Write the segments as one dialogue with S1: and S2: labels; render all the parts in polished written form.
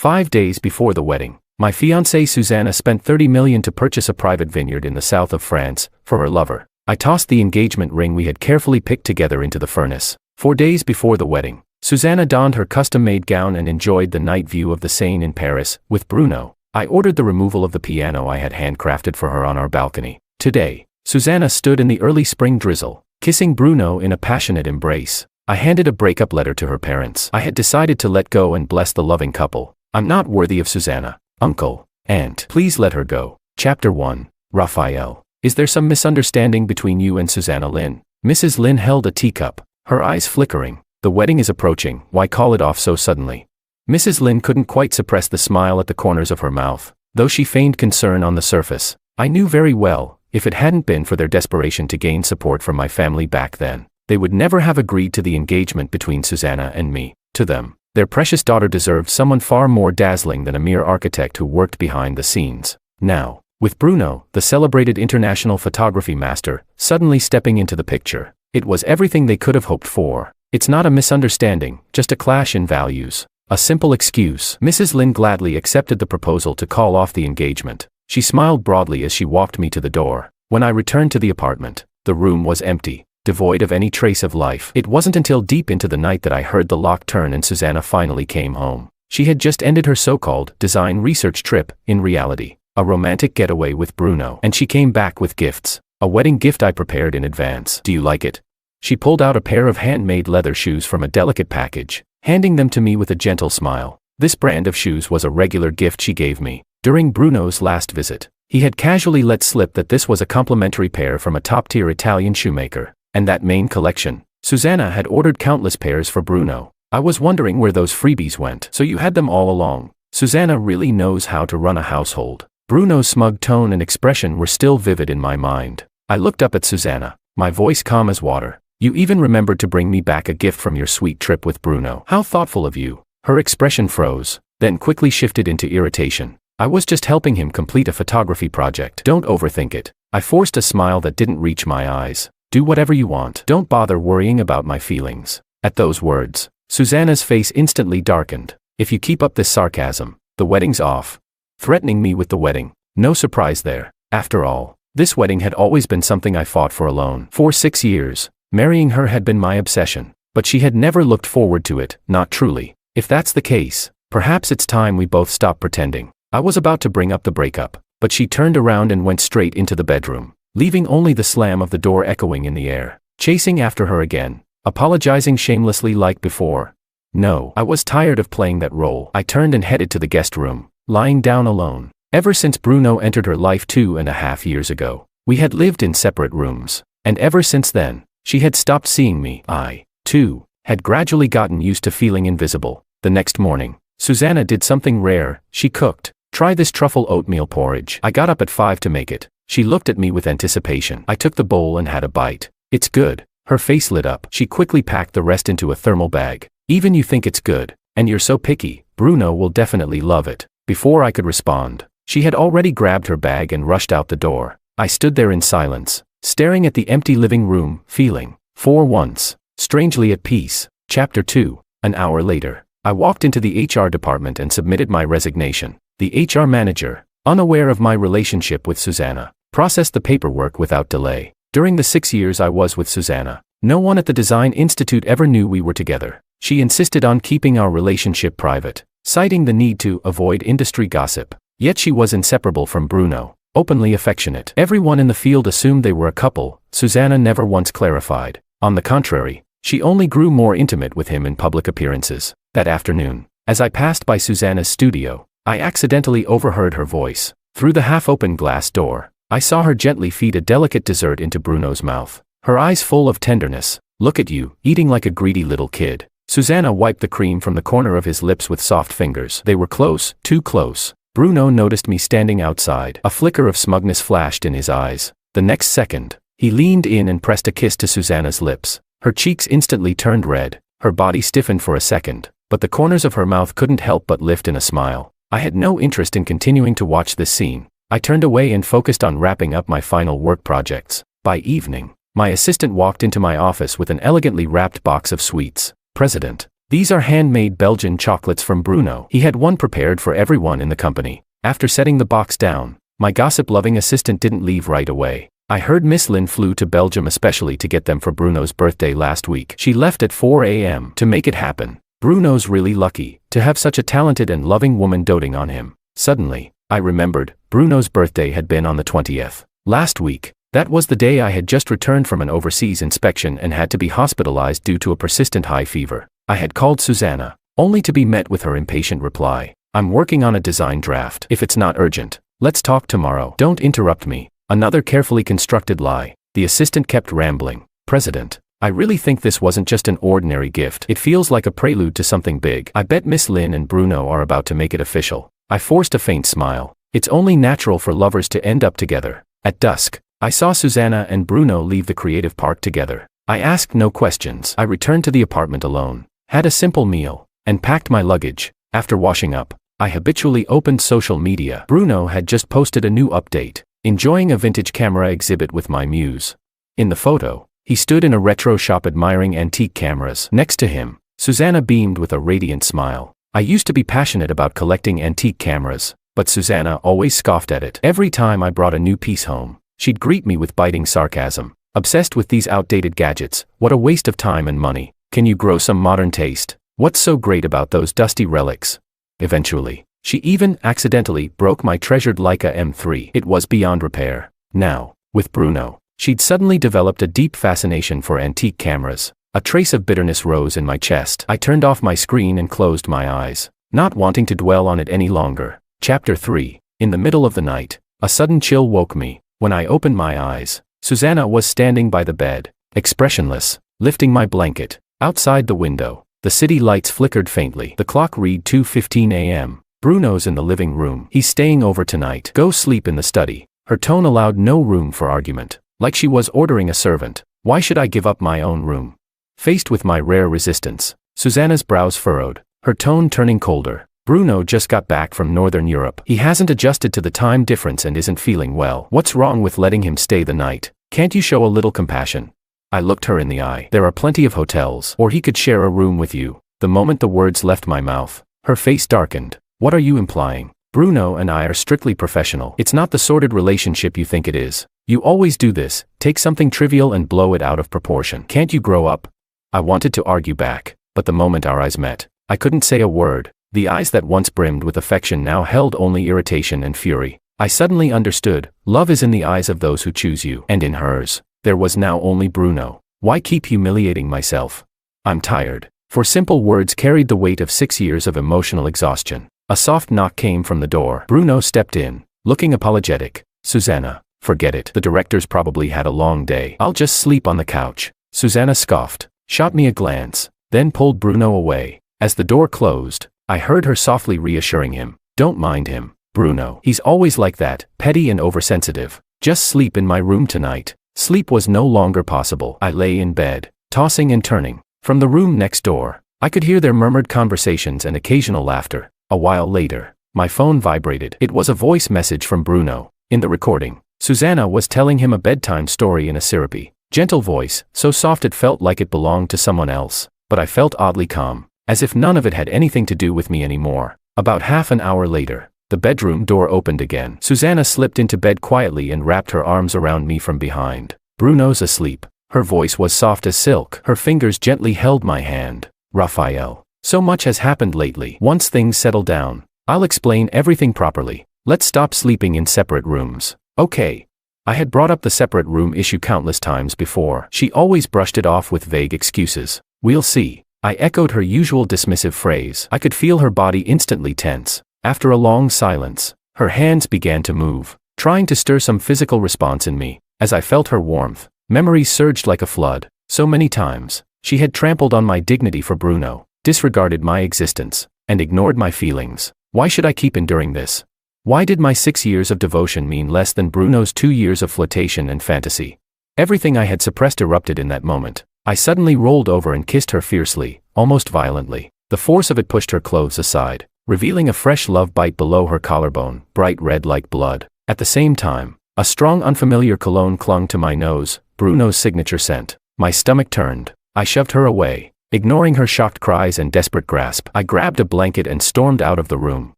S1: 5 days before the wedding, my fiancée Susanna spent $30 million to purchase a private vineyard in the south of France for her lover. I tossed the engagement ring we had carefully picked together into the furnace. 4 days before the wedding, Susanna donned her custom-made gown and enjoyed the night view of the Seine in Paris with Bruno. I ordered the removal of the piano I had handcrafted for her on our balcony. Today, Susanna stood in the early spring drizzle, kissing Bruno in a passionate embrace. I handed a breakup letter to her parents. I had decided to let go and bless the loving couple. I'm not worthy of Susanna, uncle, aunt. Please let her go. Chapter 1. Raphael. Is there some misunderstanding between you and Susanna Lynn? Mrs. Lynn held a teacup, her eyes flickering. The wedding is approaching, why call it off so suddenly? Mrs. Lynn couldn't quite suppress the smile at the corners of her mouth, though she feigned concern on the surface. I knew very well, if it hadn't been for their desperation to gain support from my family back then, they would never have agreed to the engagement between Susanna and me. To them, their precious daughter deserved someone far more dazzling than a mere architect who worked behind the scenes. Now, with Bruno, the celebrated international photography master, suddenly stepping into the picture, it was everything they could have hoped for. It's not a misunderstanding, just a clash in values. A simple excuse. Mrs. Lynn gladly accepted the proposal to call off the engagement. She smiled broadly as she walked me to the door. When I returned to the apartment, the room was empty, devoid of any trace of life. It wasn't until deep into the night that I heard the lock turn and Susanna finally came home. She had just ended her so-called design research trip, in reality, a romantic getaway with Bruno. And she came back with gifts. A wedding gift I prepared in advance. Do you like it? She pulled out a pair of handmade leather shoes from a delicate package, handing them to me with a gentle smile. This brand of shoes was a regular gift she gave me. During Bruno's last visit, he had casually let slip that this was a complimentary pair from a top-tier Italian shoemaker, and that main collection. Susanna had ordered countless pairs for Bruno. I was wondering where those freebies went. So you had them all along. Susanna really knows how to run a household. Bruno's smug tone and expression were still vivid in my mind. I looked up at Susanna, my voice calm as water. You even remembered to bring me back a gift from your sweet trip with Bruno. How thoughtful of you. Her expression froze, then quickly shifted into irritation. I was just helping him complete a photography project. Don't overthink it. I forced a smile that didn't reach my eyes. Do whatever you want. Don't bother worrying about my feelings. At those words, Susanna's face instantly darkened. If you keep up this sarcasm, the wedding's off. Threatening me with the wedding. No surprise there. After all, this wedding had always been something I fought for alone. For 6 years. Marrying her had been my obsession, but she had never looked forward to it, not truly. If that's the case, perhaps it's time we both stop pretending. I was about to bring up the breakup, but she turned around and went straight into the bedroom, leaving only the slam of the door echoing in the air. Chasing after her again, apologizing shamelessly like before. No, I was tired of playing that role. I turned and headed to the guest room, lying down alone. Ever since Bruno entered her life 2.5 years ago, we had lived in separate rooms, and ever since then, she had stopped seeing me. I, too, had gradually gotten used to feeling invisible. The next morning, Susanna did something rare. She cooked. Try this truffle oatmeal porridge. I got up at 5 to make it. She looked at me with anticipation. I took the bowl and had a bite. It's good. Her face lit up. She quickly packed the rest into a thermal bag. Even you think it's good, and you're so picky. Bruno will definitely love it. Before I could respond, she had already grabbed her bag and rushed out the door. I stood there in silence, staring at the empty living room, feeling, for once, strangely at peace. Chapter 2. An hour later, I walked into the HR department and submitted my resignation. The HR manager, unaware of my relationship with Susanna, processed the paperwork without delay. During the 6 years I was with Susanna, no one at the Design Institute ever knew we were together. She insisted on keeping our relationship private, citing the need to avoid industry gossip. Yet she was inseparable from Bruno, openly affectionate. Everyone in the field assumed they were a couple. Susanna never once clarified. On the contrary, she only grew more intimate with him in public appearances. That afternoon, as I passed by Susanna's studio, I accidentally overheard her voice. Through the half-open glass door, I saw her gently feed a delicate dessert into Bruno's mouth, her eyes full of tenderness. Look at you, eating like a greedy little kid. Susanna wiped the cream from the corner of his lips with soft fingers. They were close, too close. Bruno noticed me standing outside. A flicker of smugness flashed in his eyes. The next second, he leaned in and pressed a kiss to Susanna's lips. Her cheeks instantly turned red, her body stiffened for a second, but the corners of her mouth couldn't help but lift in a smile. I had no interest in continuing to watch this scene. I turned away and focused on wrapping up my final work projects. By evening, my assistant walked into my office with an elegantly wrapped box of sweets. President, These are handmade Belgian chocolates from Bruno. He had one prepared for everyone in the company. After setting the box down, my gossip-loving assistant didn't leave right away. I heard Miss Lynn flew to Belgium especially to get them for Bruno's birthday last week. She left at 4 a.m. to make it happen. Bruno's really lucky to have such a talented and loving woman doting on him. Suddenly, I remembered, Bruno's birthday had been on the 20th. Last week. That was the day I had just returned from an overseas inspection and had to be hospitalized due to a persistent high fever. I had called Susanna, only to be met with her impatient reply. I'm working on a design draft. If it's not urgent, let's talk tomorrow. Don't interrupt me. Another carefully constructed lie. The assistant kept rambling. President, I really think this wasn't just an ordinary gift. It feels like a prelude to something big. I bet Miss Lynn and Bruno are about to make it official. I forced a faint smile. It's only natural for lovers to end up together. At dusk, I saw Susanna and Bruno leave the creative park together. I asked no questions. I returned to the apartment alone, had a simple meal, and packed my luggage. After washing up, I habitually opened social media. Bruno had just posted a new update, enjoying a vintage camera exhibit with my muse. In the photo, he stood in a retro shop admiring antique cameras. Next to him, Susanna beamed with a radiant smile. I used to be passionate about collecting antique cameras, but Susanna always scoffed at it. Every time I brought a new piece home, she'd greet me with biting sarcasm. Obsessed with these outdated gadgets, what a waste of time and money. Can you grow some modern taste? What's so great about those dusty relics? Eventually, she even accidentally broke my treasured Leica M3. It was beyond repair. Now, with Bruno, she'd suddenly developed a deep fascination for antique cameras. A trace of bitterness rose in my chest. I turned off my screen and closed my eyes, not wanting to dwell on it any longer. Chapter 3. In the middle of the night, a sudden chill woke me. When I opened my eyes, Susanna was standing by the bed, expressionless, lifting my blanket. Outside the window, the city lights flickered faintly. The clock read 2:15 a.m. Bruno's in the living room. He's staying over tonight. Go sleep in the study. Her tone allowed no room for argument, like she was ordering a servant. Why should I give up my own room? Faced with my rare resistance, Susanna's brows furrowed, her tone turning colder. Bruno just got back from Northern Europe. He hasn't adjusted to the time difference and isn't feeling well. What's wrong with letting him stay the night? Can't you show a little compassion? I looked her in the eye. There are plenty of hotels, or he could share a room with you. The moment the words left my mouth, her face darkened. What are you implying? Bruno and I are strictly professional. It's not the sordid relationship you think it is. You always do this, take something trivial and blow it out of proportion. Can't you grow up? I wanted to argue back, but the moment our eyes met, I couldn't say a word. The eyes that once brimmed with affection now held only irritation and fury. I suddenly understood, love is in the eyes of those who choose you, and in hers, there was now only Bruno. Why keep humiliating myself? I'm tired. For simple words carried the weight of 6 years of emotional exhaustion. A soft knock came from the door. Bruno stepped in, looking apologetic. Susanna, forget it. The directors probably had a long day. I'll just sleep on the couch. Susanna scoffed, shot me a glance, then pulled Bruno away. As the door closed, I heard her softly reassuring him. Don't mind him, Bruno. He's always like that, petty and oversensitive. Just sleep in my room tonight. Sleep was no longer possible. I lay in bed, tossing and turning. From the room next door, I could hear their murmured conversations and occasional laughter. A while later, my phone vibrated. It was a voice message from Bruno. In the recording, Susanna was telling him a bedtime story in a syrupy, gentle voice, so soft it felt like it belonged to someone else. But I felt oddly calm, as if none of it had anything to do with me anymore. About half an hour later, the bedroom door opened again. Susanna slipped into bed quietly and wrapped her arms around me from behind. Bruno's asleep. Her voice was soft as silk. Her fingers gently held my hand. Raphael, so much has happened lately. Once things settle down, I'll explain everything properly. Let's stop sleeping in separate rooms. Okay. I had brought up the separate room issue countless times before. She always brushed it off with vague excuses. We'll see. I echoed her usual dismissive phrase. I could feel her body instantly tense. After a long silence, her hands began to move, trying to stir some physical response in me. As I felt her warmth, memories surged like a flood. So many times, she had trampled on my dignity for Bruno, disregarded my existence, and ignored my feelings. Why should I keep enduring this? Why did my 6 years of devotion mean less than Bruno's 2 years of flirtation and fantasy? Everything I had suppressed erupted in that moment. I suddenly rolled over and kissed her fiercely, almost violently. The force of it pushed her clothes aside, revealing a fresh love bite below her collarbone, bright red like blood. At the same time, a strong unfamiliar cologne clung to my nose, Bruno's signature scent. My stomach turned. I shoved her away, Ignoring her shocked cries and desperate grasp, I grabbed a blanket and stormed out of the room.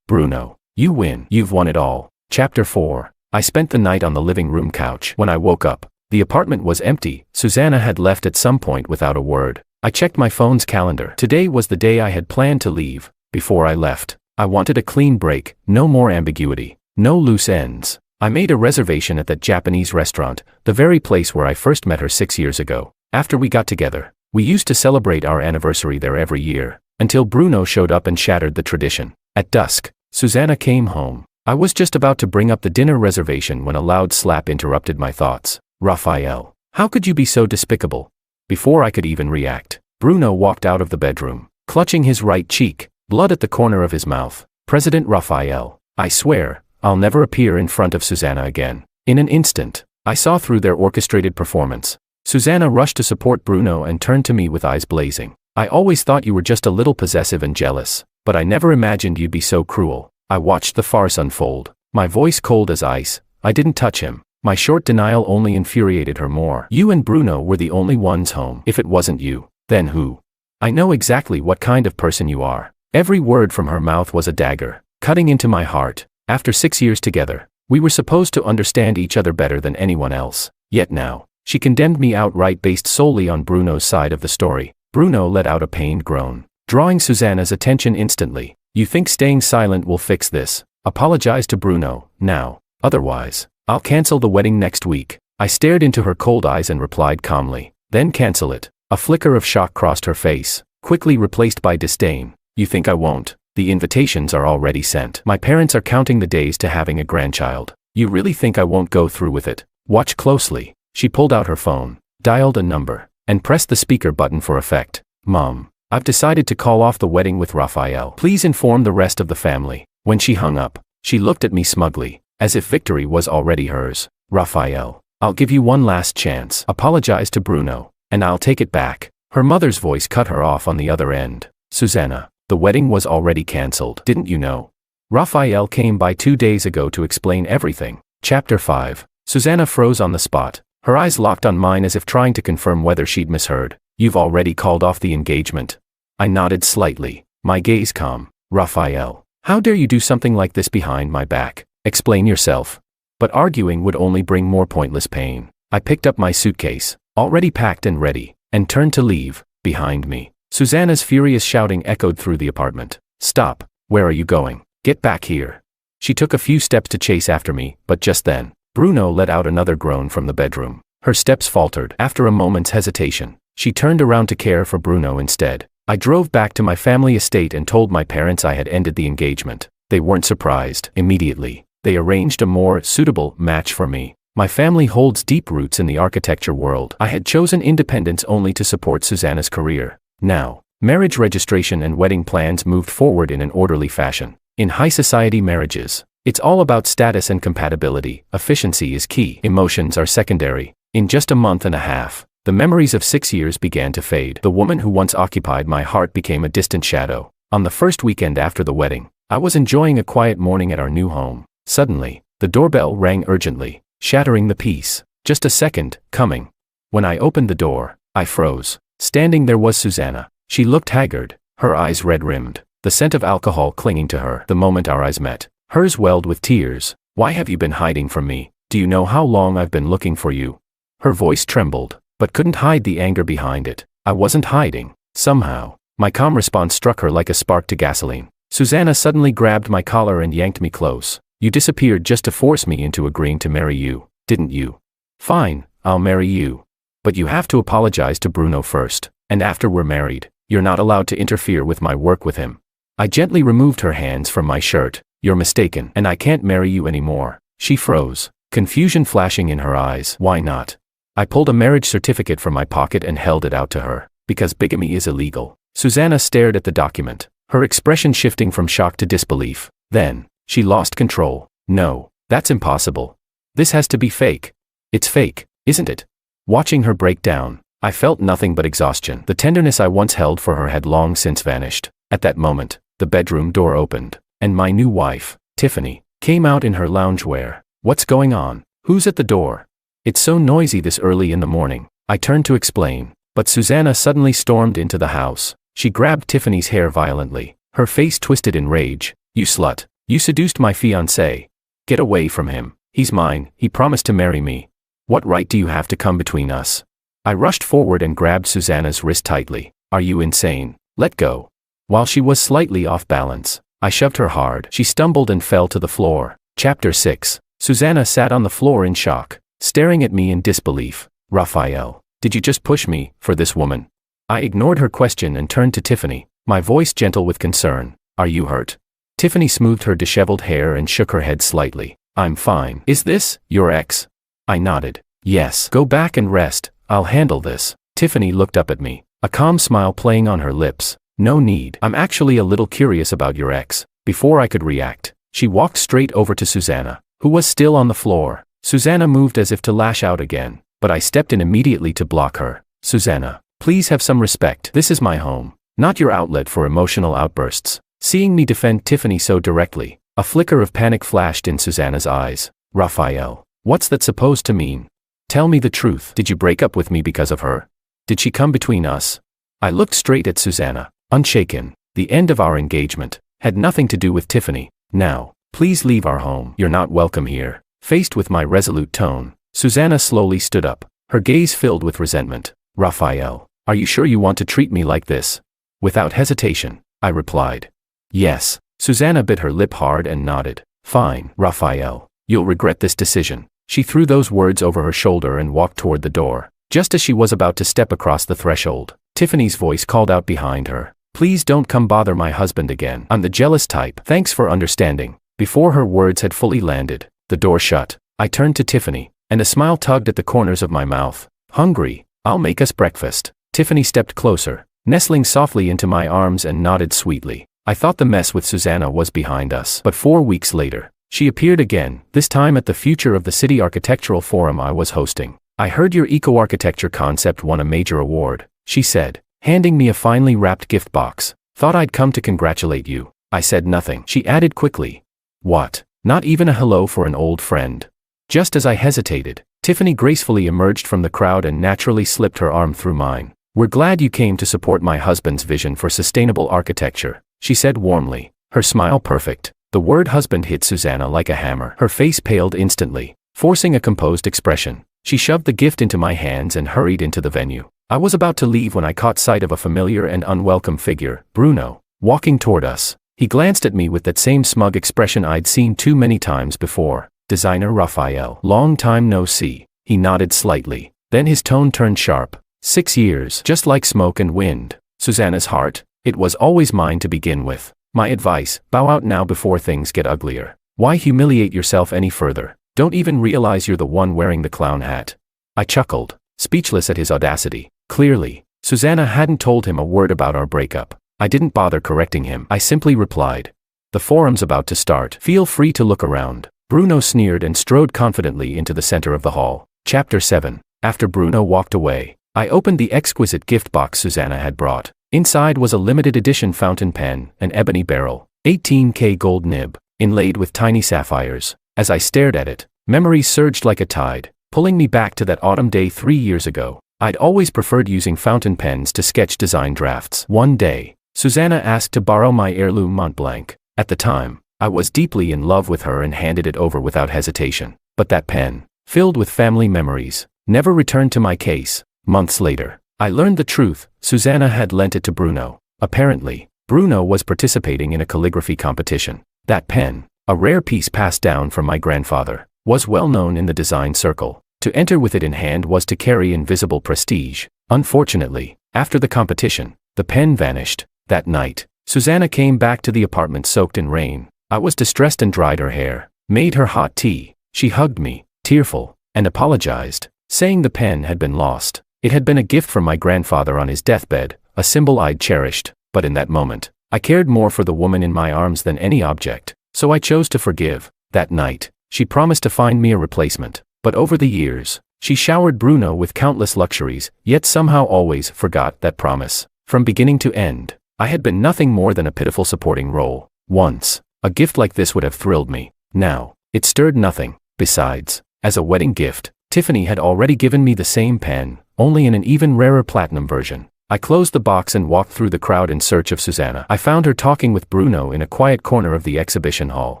S1: Bruno, you win. You've won it all. Chapter 4. I spent the night on the living room couch. When I woke up, the apartment was empty. Susanna had left at some point without a word. I checked my phone's calendar. Today was the day I had planned to leave. Before I left, I wanted a clean break, no more ambiguity, no loose ends. I made a reservation at that Japanese restaurant, the very place where I first met her 6 years ago. After we got together, we used to celebrate our anniversary there every year, until Bruno showed up and shattered the tradition. At dusk, Susanna came home. I was just about to bring up the dinner reservation when a loud slap interrupted my thoughts. Raphael, how could you be so despicable? Before I could even react, Bruno walked out of the bedroom, clutching his right cheek, blood at the corner of his mouth. President Raphael, I swear, I'll never appear in front of Susanna again. In an instant, I saw through their orchestrated performance. Susanna rushed to support Bruno and turned to me with eyes blazing. I always thought you were just a little possessive and jealous, but I never imagined you'd be so cruel. I watched the farce unfold, my voice cold as ice. I didn't touch him. My short denial only infuriated her more. You and Bruno were the only ones home. If it wasn't you, then who? I know exactly what kind of person you are. Every word from her mouth was a dagger, cutting into my heart. After 6 years together, we were supposed to understand each other better than anyone else. Yet now, she condemned me outright based solely on Bruno's side of the story. Bruno let out a pained groan, drawing Susanna's attention instantly. You think staying silent will fix this? Apologize to Bruno, now. Otherwise, I'll cancel the wedding next week. I stared into her cold eyes and replied calmly. Then cancel it. A flicker of shock crossed her face, quickly replaced by disdain. You think I won't? The invitations are already sent. My parents are counting the days to having a grandchild. You really think I won't go through with it? Watch closely. She pulled out her phone, dialed a number, and pressed the speaker button for effect. Mom, I've decided to call off the wedding with Raphael. Please inform the rest of the family. When she hung up, she looked at me smugly, as if victory was already hers. Raphael, I'll give you one last chance. Apologize to Bruno, and I'll take it back. Her mother's voice cut her off on the other end. Susanna, the wedding was already cancelled. Didn't you know? Raphael came by 2 days ago to explain everything. Chapter 5. Susanna froze on the spot, her eyes locked on mine as if trying to confirm whether she'd misheard. You've already called off the engagement. I nodded slightly, my gaze calm. Raphael, how dare you do something like this behind my back? Explain yourself. But arguing would only bring more pointless pain. I picked up my suitcase, already packed and ready, and turned to leave. Behind me, Susanna's furious shouting echoed through the apartment. Stop, where are you going? Get back here. She took a few steps to chase after me, but just then, Bruno let out another groan from the bedroom. Her steps faltered. After a moment's hesitation, she turned around to care for Bruno instead. I drove back to my family estate and told my parents I had ended the engagement. They weren't surprised. Immediately, they arranged a more suitable match for me. My family holds deep roots in the architecture world. I had chosen independence only to support Susanna's career. Now, marriage registration and wedding plans moved forward in an orderly fashion. In high society marriages, it's all about status and compatibility. Efficiency is key. Emotions are secondary. In just a month and a half, the memories of 6 years began to fade. The woman who once occupied my heart became a distant shadow. On the first weekend after the wedding, I was enjoying a quiet morning at our new home. Suddenly, the doorbell rang urgently, shattering the peace. Just a second, coming. When I opened the door, I froze. Standing there was Susanna. She looked haggard, her eyes red-rimmed, the scent of alcohol clinging to her. The moment our eyes met, hers welled with tears. Why have you been hiding from me? Do you know how long I've been looking for you? Her voice trembled, but couldn't hide the anger behind it. I wasn't hiding. Somehow, my calm response struck her like a spark to gasoline. Susanna suddenly grabbed my collar and yanked me close. You disappeared just to force me into agreeing to marry you, didn't you? Fine, I'll marry you. But you have to apologize to Bruno first, and after we're married, you're not allowed to interfere with my work with him. I gently removed her hands from my shirt. You're mistaken, and I can't marry you anymore. She froze, confusion flashing in her eyes. Why not? I pulled a marriage certificate from my pocket and held it out to her. Because bigamy is illegal. Susanna stared at the document, her expression shifting from shock to disbelief. Then, she lost control. No, that's impossible. This has to be fake. It's fake, isn't it? Watching her break down, I felt nothing but exhaustion. The tenderness I once held for her had long since vanished. At that moment, the bedroom door opened, and my new wife, Tiffany, came out in her loungewear. What's going on? Who's at the door? It's so noisy this early in the morning. I turned to explain. But Susanna suddenly stormed into the house. She grabbed Tiffany's hair violently, her face twisted in rage. "You slut. You seduced my fiancé. Get away from him. He's mine. He promised to marry me. What right do you have to come between us?" I rushed forward and grabbed Susanna's wrist tightly. "Are you insane? Let go." While she was slightly off balance, I shoved her hard. She stumbled and fell to the floor. Chapter 6. Susanna sat on the floor in shock, staring at me in disbelief. "Raphael, did you just push me for this woman?" I ignored her question and turned to Tiffany, my voice gentle with concern. "Are you hurt?" Tiffany smoothed her disheveled hair and shook her head slightly. "I'm fine." "Is this your ex?" I nodded. "Yes." "Go back and rest. I'll handle this." Tiffany looked up at me, a calm smile playing on her lips. "No need. I'm actually a little curious about your ex." Before I could react, she walked straight over to Susanna, who was still on the floor. Susanna moved as if to lash out again, but I stepped in immediately to block her. "Susanna, please have some respect. This is my home, not your outlet for emotional outbursts." Seeing me defend Tiffany so directly, a flicker of panic flashed in Susanna's eyes. "Raphael, what's that supposed to mean? Tell me the truth. Did you break up with me because of her? Did she come between us?" I looked straight at Susanna, unshaken. The end of our engagement had nothing to do with Tiffany. "Now, please leave our home. You're not welcome here." Faced with my resolute tone, Susanna slowly stood up, her gaze filled with resentment. "Raphael, are you sure you want to treat me like this?" Without hesitation, I replied. "Yes." Susanna bit her lip hard and nodded. "Fine, Raphael. You'll regret this decision." She threw those words over her shoulder and walked toward the door. Just as she was about to step across the threshold, Tiffany's voice called out behind her. "Please don't come bother my husband again. I'm the jealous type. Thanks for understanding." Before her words had fully landed, the door shut. I turned to Tiffany, and a smile tugged at the corners of my mouth. "Hungry? I'll make us breakfast." Tiffany stepped closer, nestling softly into my arms and nodded sweetly. I thought the mess with Susanna was behind us. But 4 weeks later, she appeared again, this time at the Future of the City Architectural Forum I was hosting. "I heard your eco-architecture concept won a major award," she said, handing me a finely wrapped gift box. "Thought I'd come to congratulate you." I said nothing. She added quickly. "What? Not even a hello for an old friend?" Just as I hesitated, Tiffany gracefully emerged from the crowd and naturally slipped her arm through mine. "We're glad you came to support my husband's vision for sustainable architecture," she said warmly, her smile perfect. The word husband hit Susanna like a hammer. Her face paled instantly, forcing a composed expression. She shoved the gift into my hands and hurried into the venue. I was about to leave when I caught sight of a familiar and unwelcome figure, Bruno, walking toward us. He glanced at me with that same smug expression I'd seen too many times before. "Designer Raphael, long time no see." He nodded slightly. Then his tone turned sharp. 6 years, just like smoke and wind. Susanna's heart, it was always mine to begin with. My advice, bow out now before things get uglier. Why humiliate yourself any further? Don't even realize you're the one wearing the clown hat. I chuckled, speechless at his audacity. Clearly, Susanna hadn't told him a word about our breakup. I didn't bother correcting him. I simply replied, "The forum's about to start. Feel free to look around." Bruno sneered and strode confidently into the center of the hall. Chapter 7. After Bruno walked away, I opened the exquisite gift box Susanna had brought. Inside was a limited edition fountain pen, an ebony barrel, 18K gold nib, inlaid with tiny sapphires. As I stared at it, memories surged like a tide, pulling me back to that autumn day 3 years ago. I'd always preferred using fountain pens to sketch design drafts. One day, Susanna asked to borrow my heirloom Mont Blanc. At the time, I was deeply in love with her and handed it over without hesitation. But that pen, filled with family memories, never returned to my case. Months later, I learned the truth. Susanna had lent it to Bruno. Apparently, Bruno was participating in a calligraphy competition. That pen, a rare piece passed down from my grandfather, was well known in the design circle. To enter with it in hand was to carry invisible prestige. Unfortunately, after the competition, the pen vanished. That night, Susanna came back to the apartment soaked in rain. I was distressed and dried her hair, made her hot tea. She hugged me, tearful, and apologized, saying the pen had been lost. It had been a gift from my grandfather on his deathbed, a symbol I'd cherished, but in that moment, I cared more for the woman in my arms than any object, so I chose to forgive. That night, she promised to find me a replacement, but over the years, she showered Bruno with countless luxuries, yet somehow always forgot that promise. From beginning to end, I had been nothing more than a pitiful supporting role. Once, a gift like this would have thrilled me. Now, it stirred nothing. Besides, as a wedding gift, Tiffany had already given me the same pen, only in an even rarer platinum version. I closed the box and walked through the crowd in search of Susanna. I found her talking with Bruno in a quiet corner of the exhibition hall.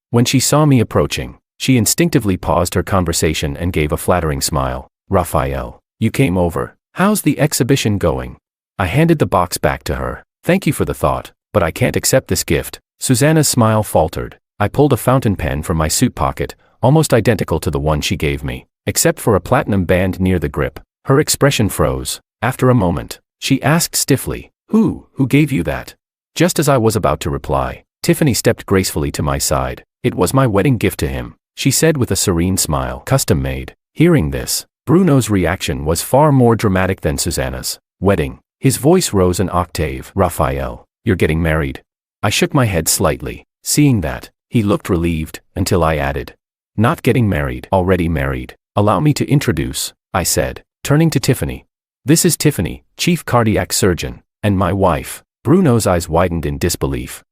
S1: When she saw me approaching, she instinctively paused her conversation and gave a flattering smile. "Raphael, you came over. How's the exhibition going?" I handed the box back to her. "Thank you for the thought, but I can't accept this gift." Susanna's smile faltered. I pulled a fountain pen from my suit pocket, almost identical to the one she gave me, except for a platinum band near the grip. Her expression froze. After a moment, she asked stiffly, Who gave you that?" Just as I was about to reply, Tiffany stepped gracefully to my side. "It was my wedding gift to him," she said with a serene smile. "Custom made." Hearing this, Bruno's reaction was far more dramatic than Susanna's. "Wedding?" His voice rose an octave. "Raphael, you're getting married?" I shook my head slightly. Seeing that, he looked relieved, until I added, "Not getting married, already married. Allow me to introduce," I said, turning to Tiffany. "This is Tiffany, chief cardiac surgeon, and my wife." Bruno's eyes widened in disbelief.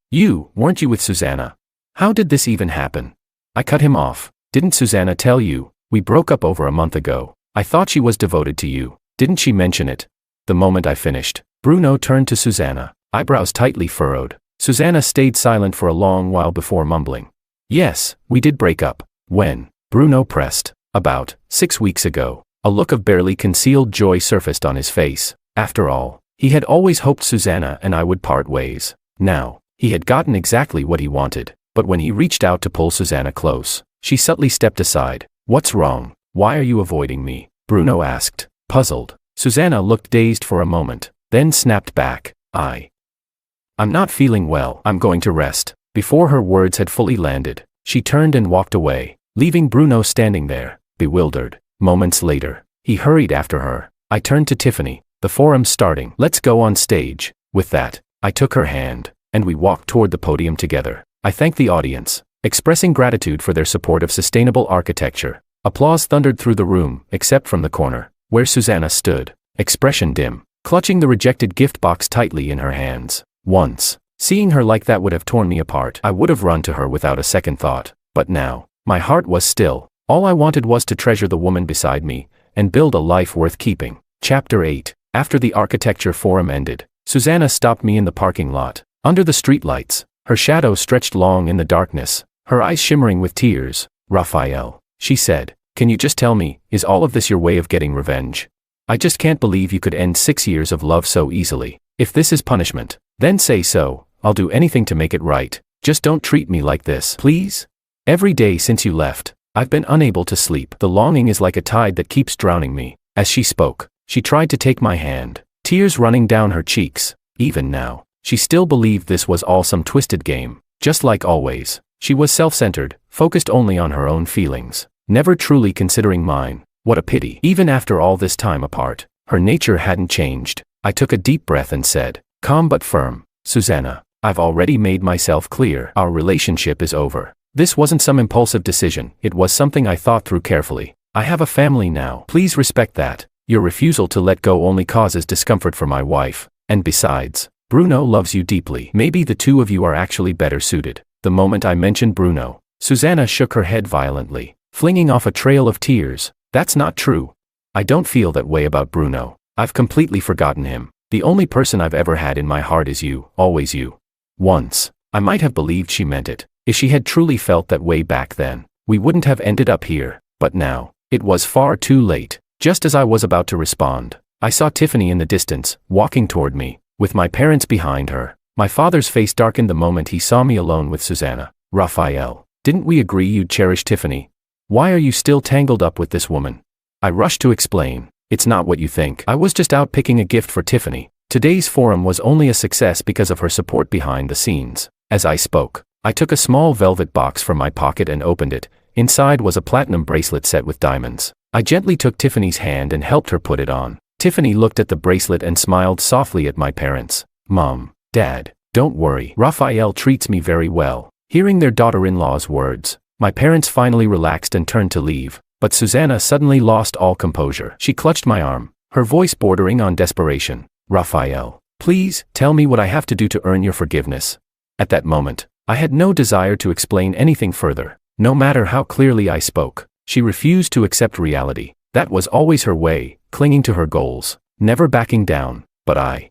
S1: Weren't you with Susanna? How did this even happen?" I cut him off. "Didn't Susanna tell you? We broke up over a month ago. I thought she was devoted to you. Didn't she mention it?" The moment I finished, Bruno turned to Susanna, eyebrows tightly furrowed. Susanna stayed silent for a long while before mumbling. "Yes, we did break up." "When?" Bruno pressed. "About 6 weeks ago." A look of barely concealed joy surfaced on his face. After all, he had always hoped Susanna and I would part ways. Now, he had gotten exactly what he wanted. But when he reached out to pull Susanna close, she subtly stepped aside. "What's wrong? Why are you avoiding me?" Bruno asked, puzzled. Susanna looked dazed for a moment, then snapped back. I'm not feeling well. I'm going to rest." Before her words had fully landed, she turned and walked away, leaving Bruno standing there, bewildered. Moments later, he hurried after her. I turned to Tiffany. "The forum's starting. Let's go on stage." With that, I took her hand, and we walked toward the podium together. I thanked the audience, expressing gratitude for their support of sustainable architecture. Applause thundered through the room, except from the corner, where Susanna stood, expression dim, clutching the rejected gift box tightly in her hands. Once, seeing her like that would have torn me apart. I would have run to her without a second thought. But now, my heart was still. All I wanted was to treasure the woman beside me, and build a life worth keeping. Chapter 8. After the architecture forum ended, Susanna stopped me in the parking lot. Under the streetlights, her shadow stretched long in the darkness, her eyes shimmering with tears. "Raphael," she said, "can you just tell me, is all of this your way of getting revenge? I just can't believe you could end 6 years of love so easily. If this is punishment, then say so. I'll do anything to make it right. Just don't treat me like this, please. Every day since you left, I've been unable to sleep. The longing is like a tide that keeps drowning me." As she spoke, she tried to take my hand, tears running down her cheeks. Even now, she still believed this was all some twisted game. Just like always, she was self-centered, focused only on her own feelings, never truly considering mine. What a pity. Even after all this time apart, her nature hadn't changed. I took a deep breath and said, calm but firm, "Susanna, I've already made myself clear. Our relationship is over." This wasn't some impulsive decision, it was something I thought through carefully. I have a family now. Please respect that. Your refusal to let go only causes discomfort for my wife. And besides, Bruno loves you deeply. Maybe the two of you are actually better suited. The moment I mentioned Bruno, Susanna shook her head violently, flinging off a trail of tears. "That's not true. I don't feel that way about Bruno. I've completely forgotten him. The only person I've ever had in my heart is you, always you." Once, I might have believed she meant it. If she had truly felt that way back then, we wouldn't have ended up here. But now, it was far too late. Just as I was about to respond, I saw Tiffany in the distance, walking toward me, with my parents behind her. My father's face darkened the moment he saw me alone with Susanna. "Raphael, didn't we agree you'd cherish Tiffany? Why are you still tangled up with this woman?" I rushed to explain. "It's not what you think. I was just out picking a gift for Tiffany. Today's forum was only a success because of her support behind the scenes." As I spoke, I took a small velvet box from my pocket and opened it. Inside was a platinum bracelet set with diamonds. I gently took Tiffany's hand and helped her put it on. Tiffany looked at the bracelet and smiled softly at my parents. "Mom, Dad, don't worry. Raphael treats me very well." Hearing their daughter-in-law's words, my parents finally relaxed and turned to leave. But Susanna suddenly lost all composure. She clutched my arm, her voice bordering on desperation. "Raphael, please, tell me what I have to do to earn your forgiveness." At that moment, I had no desire to explain anything further. No matter how clearly I spoke, she refused to accept reality. That was always her way, clinging to her goals, never backing down. But I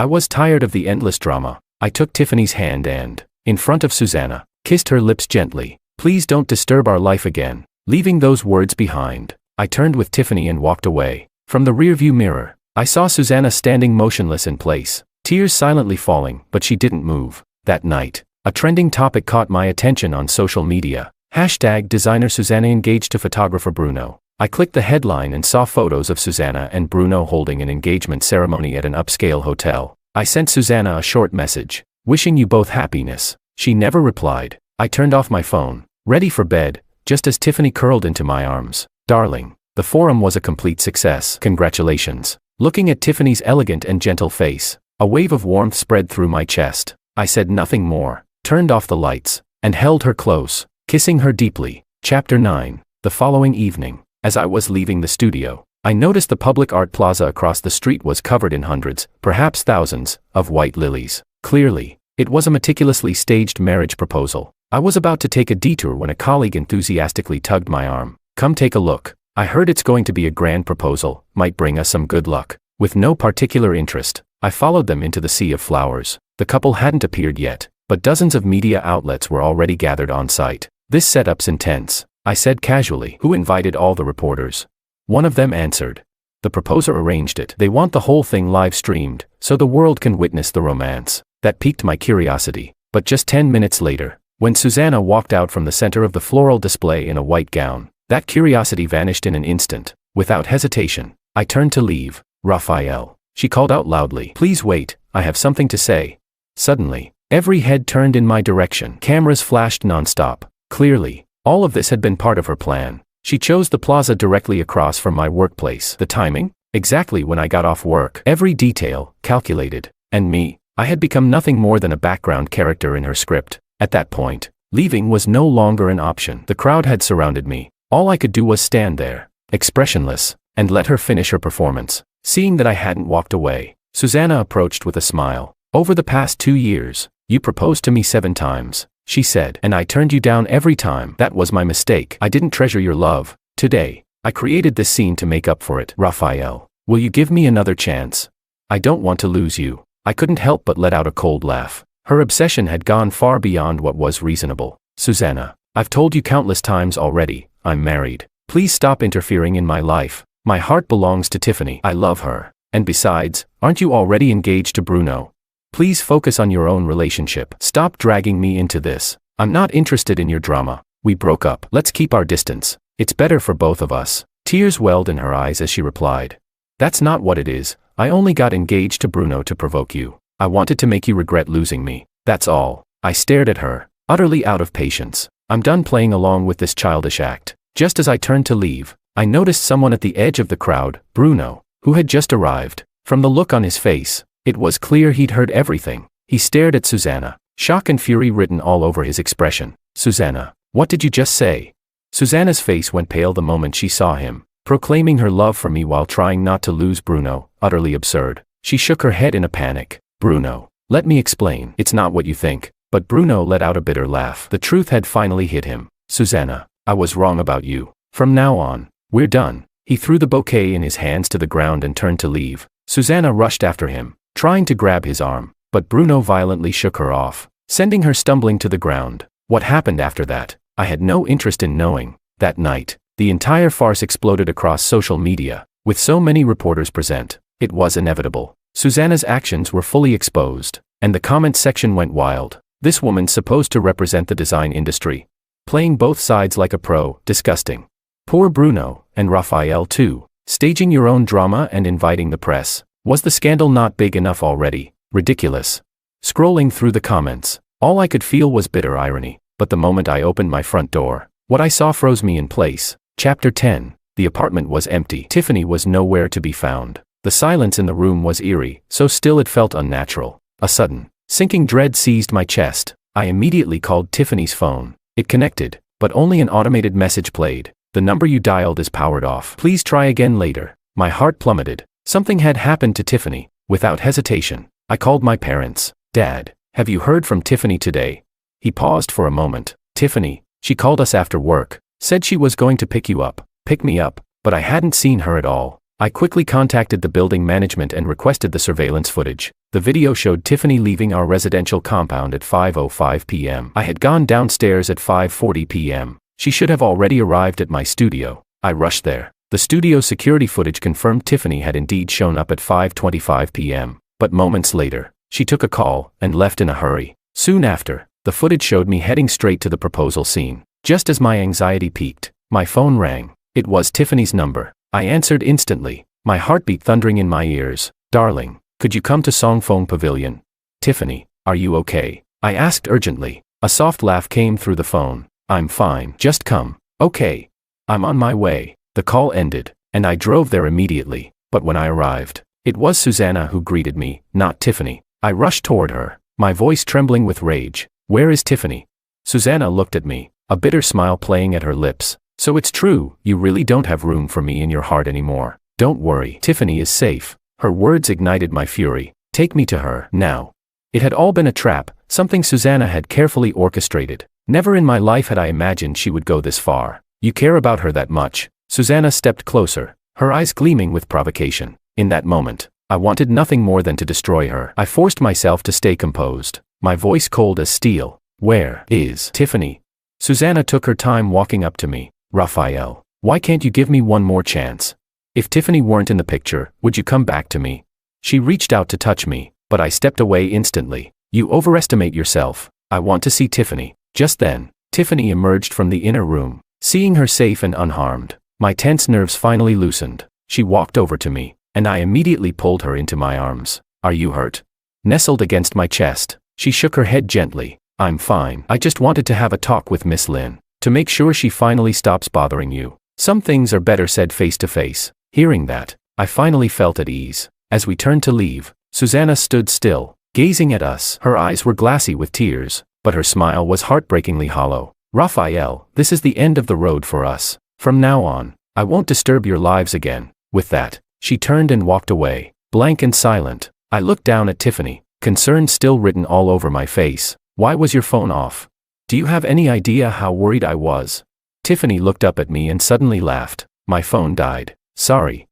S1: was tired of the endless drama. I took Tiffany's hand and, in front of Susanna, kissed her lips gently. Please don't disturb our life again. Leaving those words behind, I turned with Tiffany and walked away. From the rearview mirror, I saw Susanna standing motionless in place, tears silently falling, but she didn't move. That night, a trending topic caught my attention on social media. #designer Susanna engaged to photographer Bruno. I clicked the headline and saw photos of Susanna and Bruno holding an engagement ceremony at an upscale hotel. I sent Susanna a short message, wishing you both happiness. She never replied. I turned off my phone, ready for bed, just as Tiffany curled into my arms. Darling, the forum was a complete success. Congratulations. Looking at Tiffany's elegant and gentle face, a wave of warmth spread through my chest. I said nothing more, turned off the lights, and held her close, kissing her deeply. Chapter 9. The following evening, as I was leaving the studio, I noticed the public art plaza across the street was covered in hundreds, perhaps thousands, of white lilies. Clearly, it was a meticulously staged marriage proposal. I was about to take a detour when a colleague enthusiastically tugged my arm. Come take a look. I heard it's going to be a grand proposal, might bring us some good luck. With no particular interest, I followed them into the sea of flowers. The couple hadn't appeared yet, but dozens of media outlets were already gathered on site. This setup's intense, I said casually. Who invited all the reporters? One of them answered. The proposer arranged it. They want the whole thing live streamed, so the world can witness the romance. That piqued my curiosity. But just 10 minutes later, when Susanna walked out from the center of the floral display in a white gown, that curiosity vanished in an instant. Without hesitation, I turned to leave. Raphael, she called out loudly. Please wait, I have something to say. Suddenly, every head turned in my direction. Cameras flashed nonstop. Clearly, all of this had been part of her plan. She chose the plaza directly across from my workplace. The timing? Exactly when I got off work. Every detail, calculated. And me, I had become nothing more than a background character in her script. At that point, leaving was no longer an option. The crowd had surrounded me. All I could do was stand there, expressionless, and let her finish her performance. Seeing that I hadn't walked away, Susanna approached with a smile. Over the past 2 years, you proposed to me 7 times, she said, and I turned you down every time. That was my mistake. I didn't treasure your love. Today, I created this scene to make up for it. Raphael, will you give me another chance? I don't want to lose you. I couldn't help but let out a cold laugh. Her obsession had gone far beyond what was reasonable. Susanna, I've told you countless times already, I'm married. Please stop interfering in my life. My heart belongs to Tiffany. I love her. And besides, aren't you already engaged to Bruno? Please focus on your own relationship. Stop dragging me into this. I'm not interested in your drama. We broke up. Let's keep our distance. It's better for both of us. Tears welled in her eyes as she replied. That's not what it is. I only got engaged to Bruno to provoke you. I wanted to make you regret losing me. That's all. I stared at her, utterly out of patience. I'm done playing along with this childish act. Just as I turned to leave, I noticed someone at the edge of the crowd, Bruno, who had just arrived. From the look on his face, it was clear he'd heard everything. He stared at Susanna, shock and fury written all over his expression. Susanna, what did you just say? Susanna's face went pale the moment she saw him, proclaiming her love for me while trying not to lose Bruno. Utterly absurd. She shook her head in a panic. Bruno, let me explain. It's not what you think. But Bruno let out a bitter laugh. The truth had finally hit him. Susanna, I was wrong about you. From now on, we're done. He threw the bouquet in his hands to the ground and turned to leave. Susanna rushed after him, trying to grab his arm, but Bruno violently shook her off, sending her stumbling to the ground. What happened after that, I had no interest in knowing. That night, the entire farce exploded across social media. With so many reporters present, it was inevitable. Susanna's actions were fully exposed, and the comment section went wild. This woman supposed to represent the design industry, playing both sides like a pro. Disgusting. Poor Bruno, and Raphael too, staging your own drama and inviting the press. Was the scandal not big enough already? Ridiculous. Scrolling through the comments, all I could feel was bitter irony. But the moment I opened my front door, what I saw froze me in place. Chapter 10. The apartment was empty. Tiffany was nowhere to be found. The silence in the room was eerie, so still it felt unnatural. A sudden, sinking dread seized my chest. I immediately called Tiffany's phone. It connected, but only an automated message played. The number you dialed is powered off. Please try again later. My heart plummeted. Something had happened to Tiffany. Without hesitation, I called my parents. Dad, have you heard from Tiffany today? He paused for a moment. Tiffany, she called us after work, said she was going to pick you up. Pick me up? but I hadn't seen her at all. I quickly contacted the building management and requested the surveillance footage. The video showed Tiffany leaving our residential compound at 5:05 p.m. I had gone downstairs at 5:40 p.m. She should have already arrived at my studio. I rushed there. The studio security footage confirmed Tiffany had indeed shown up at 5:25 p.m., but moments later, she took a call and left in a hurry. Soon after, the footage showed me heading straight to the proposal scene. Just as my anxiety peaked, my phone rang. It was Tiffany's number. I answered instantly, my heartbeat thundering in my ears. "Darling, could you come to Songphone Pavilion?" "Tiffany, are you okay?" I asked urgently. A soft laugh came through the phone. "I'm fine, just come." "Okay. I'm on my way." The call ended, and I drove there immediately, but when I arrived, it was Susanna who greeted me, not Tiffany. I rushed toward her, my voice trembling with rage. "Where is Tiffany?" Susanna looked at me, a bitter smile playing at her lips. "So it's true, you really don't have room for me in your heart anymore. Don't worry, Tiffany is safe." Her words ignited my fury. "Take me to her, now." It had all been a trap, something Susanna had carefully orchestrated. Never in my life had I imagined she would go this far. "You care about her that much?" Susanna stepped closer, her eyes gleaming with provocation. In that moment, I wanted nothing more than to destroy her. I forced myself to stay composed, my voice cold as steel. "Where is Tiffany?" Susanna took her time walking up to me. "Raphael, why can't you give me one more chance? If Tiffany weren't in the picture, would you come back to me?" She reached out to touch me, but I stepped away instantly. "You overestimate yourself. I want to see Tiffany." Just then, Tiffany emerged from the inner room. Seeing her safe and unharmed, my tense nerves finally loosened. She walked over to me, and I immediately pulled her into my arms. "Are you hurt?" Nestled against my chest, she shook her head gently. "I'm fine. I just wanted to have a talk with Miss Lin, to make sure she finally stops bothering you. Some things are better said face to face." Hearing that, I finally felt at ease. As we turned to leave, Susanna stood still, gazing at us. Her eyes were glassy with tears, but her smile was heartbreakingly hollow. "Raphael, this is the end of the road for us. From now on, I won't disturb your lives again." With that, she turned and walked away, blank and silent. I looked down at Tiffany, concern still written all over my face. "Why was your phone off? Do you have any idea how worried I was?" Tiffany looked up at me and suddenly laughed. "My phone died. Sorry.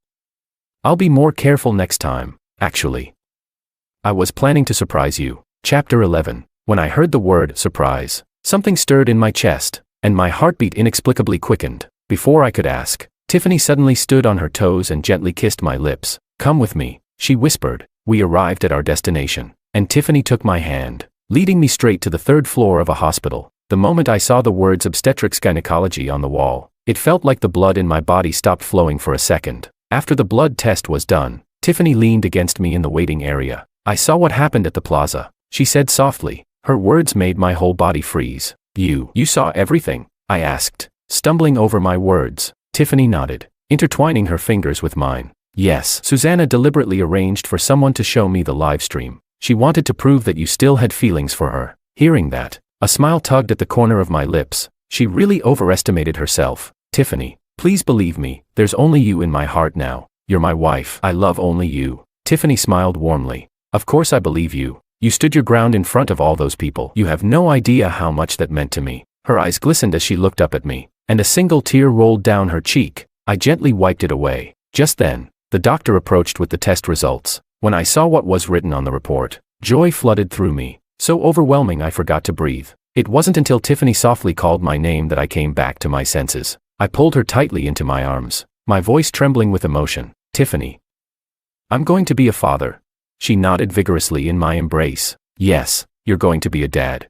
S1: I'll be more careful next time, actually. I was planning to surprise you." Chapter 11. When I heard the word surprise, something stirred in my chest, and my heartbeat inexplicably quickened. Before I could ask, Tiffany suddenly stood on her toes and gently kissed my lips. "Come with me," she whispered. We arrived at our destination, and Tiffany took my hand, leading me straight to the third floor of a hospital. The moment I saw the words obstetrics gynecology on the wall, it felt like the blood in my body stopped flowing for a second. After the blood test was done, Tiffany leaned against me in the waiting area. "I saw what happened at the plaza," she said softly. Her words made my whole body freeze. You saw everything?" I asked, stumbling over my words. Tiffany nodded, intertwining her fingers with mine. "Yes." Susanna deliberately arranged for someone to show me the live stream. She wanted to prove that you still had feelings for her. Hearing that, a smile tugged at the corner of my lips. She really overestimated herself. "Tiffany, please believe me, there's only you in my heart now. You're my wife. I love only you." Tiffany smiled warmly. "Of course I believe you. You stood your ground in front of all those people. You have no idea how much that meant to me." Her eyes glistened as she looked up at me, and a single tear rolled down her cheek. I gently wiped it away. Just then, the doctor approached with the test results. When I saw what was written on the report, joy flooded through me, so overwhelming I forgot to breathe. It wasn't until Tiffany softly called my name that I came back to my senses. I pulled her tightly into my arms, my voice trembling with emotion. "Tiffany, I'm going to be a father." She nodded vigorously in my embrace. "Yes, you're going to be a dad."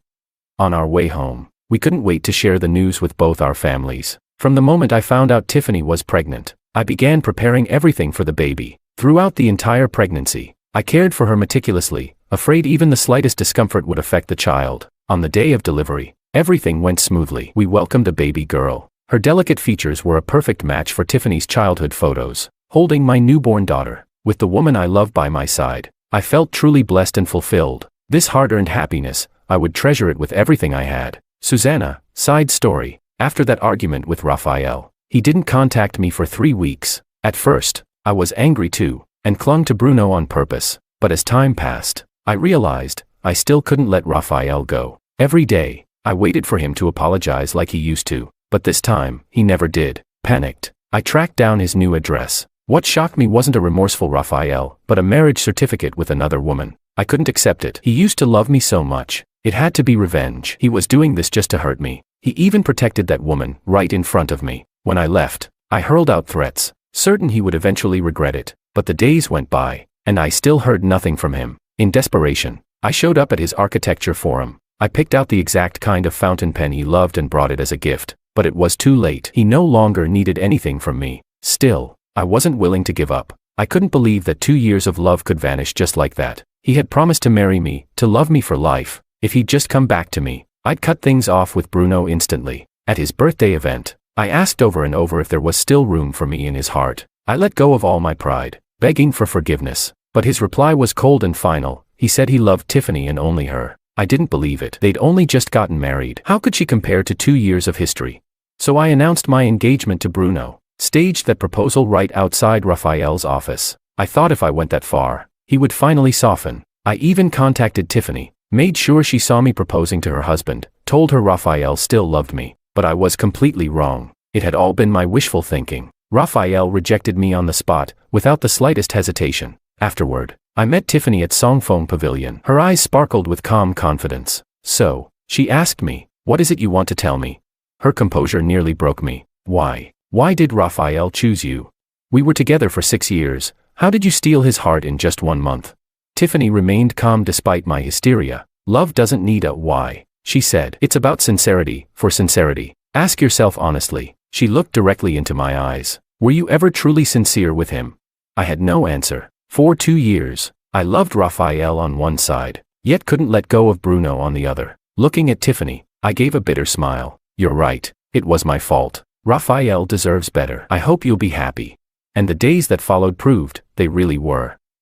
S1: On our way home, we couldn't wait to share the news with both our families. From the moment I found out Tiffany was pregnant, I began preparing everything for the baby. Throughout the entire pregnancy, I cared for her meticulously, afraid even the slightest discomfort would affect the child. On the day of delivery, everything went smoothly. We welcomed a baby girl. Her delicate features were a perfect match for Tiffany's childhood photos. Holding my newborn daughter, with the woman I love by my side, I felt truly blessed and fulfilled. This hard-earned happiness, I would treasure it with everything I had. Susanna, side story. After that argument with Raphael, he didn't contact me for 3 weeks. At first, I was angry too, and clung to Bruno on purpose. But as time passed, I realized I still couldn't let Raphael go. Every day, I waited for him to apologize like he used to, but this time, he never did. Panicked, I tracked down his new address. What shocked me wasn't a remorseful Raphael, but a marriage certificate with another woman. I couldn't accept it. He used to love me so much. It had to be revenge. He was doing this just to hurt me. He even protected that woman, right in front of me. When I left, I hurled out threats, certain he would eventually regret it. But the days went by, and I still heard nothing from him. In desperation, I showed up at his architecture forum. I picked out the exact kind of fountain pen he loved and brought it as a gift. But it was too late. He no longer needed anything from me. Still, I wasn't willing to give up. I couldn't believe that 2 years of love could vanish just like that. He had promised to marry me, to love me for life. If he'd just come back to me, I'd cut things off with Bruno instantly. At his birthday event, I asked over and over if there was still room for me in his heart. I let go of all my pride, begging for forgiveness. But his reply was cold and final. He said he loved Tiffany and only her. I didn't believe it. They'd only just gotten married. How could she compare to 2 years of history? So I announced my engagement to Bruno, staged that proposal right outside Raphael's office. I thought if I went that far, he would finally soften. I even contacted Tiffany, made sure she saw me proposing to her husband, told her Raphael still loved me. But I was completely wrong. It had all been my wishful thinking. Raphael rejected me on the spot, without the slightest hesitation. Afterward, I met Tiffany at Songfeng Pavilion. Her eyes sparkled with calm confidence. So, she asked me, "What is it you want to tell me?" Her composure nearly broke me. Why? Why did Raphael choose you? We were together for 6 years. How did you steal his heart in just 1 month? Tiffany remained calm despite my hysteria. Love doesn't need a why, she said. It's about sincerity, for sincerity. Ask yourself honestly. She looked directly into my eyes. Were you ever truly sincere with him? I had no answer. For 2 years, I loved Raphael on one side, yet couldn't let go of Bruno on the other. Looking at Tiffany, I gave a bitter smile. You're right, it was my fault. Raphael deserves better. I hope you'll be happy. And the days that followed proved, they really were.